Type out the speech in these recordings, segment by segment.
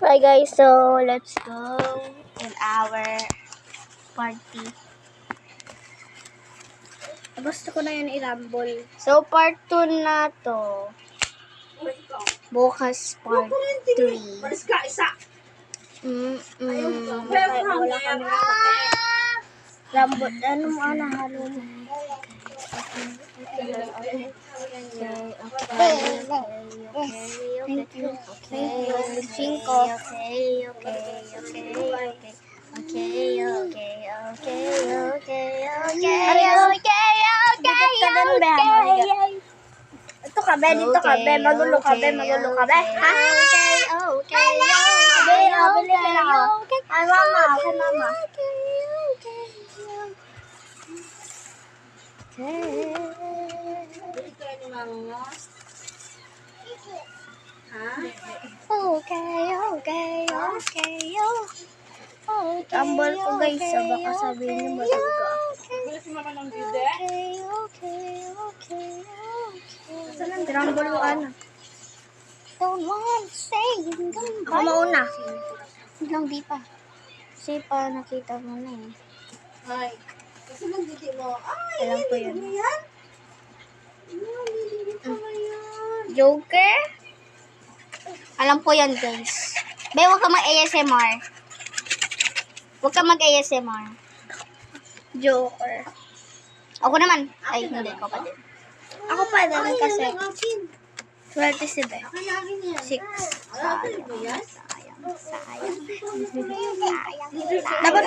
Hi guys, so let's go in our party. Gusto ko na yun i-rumble. So part 2 na to. Bukas part 3. Wala kami nakapit. Rumble, ano mo, halo mo. Thank you. Ito ka, be, dito ka, be, magulo ka, be, ha? Be, bili ka lang ako. Ay, mama, kay mama. Rumble ko guys, baka sabihin niyo maduga. Rumble ko ano. Don't want to say Ako mauna. lang di pa. Kasi pa nakita mo na eh. Ay, kasi nandito mo. Ay, Alam ko yun. yan. Joker? Alam ko yan guys. Be, huwag ka mag-ASMR. Huwag ka mag-ASMR. Joker. Ako naman. Ay, hindi ko pa din. Ako pa din kasi Ay, akin. 20 si be. Akin yan. 6. Akin mo yan? Sayang. Dapat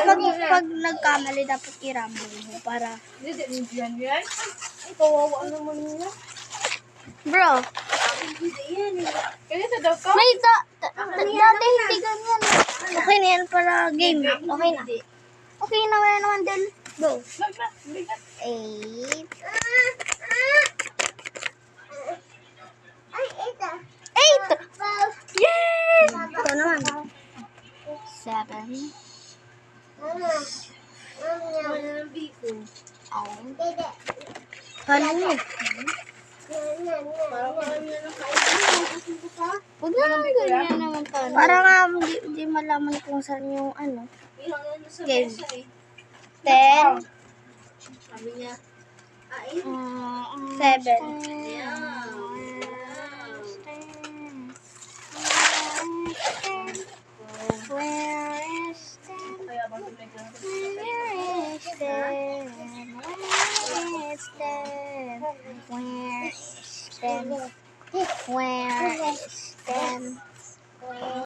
pag nagkamali, dapat i-rumble mo para Yan. kawawa naman nila. Bro, Ganito daw ko? may dati hindi ganyan. Okay na yan para game. Okay na. Okay na, wala naman din. Go. 8. Yes! Ito naman. 7. Oh. Halo mo. Huwag naman ganyan naman pa. Para nga hindi malaman kung saan yung ano. Game. 10. Sabi niya, 7. Where is them? Where is them? Where is them? Where is them? Where is them?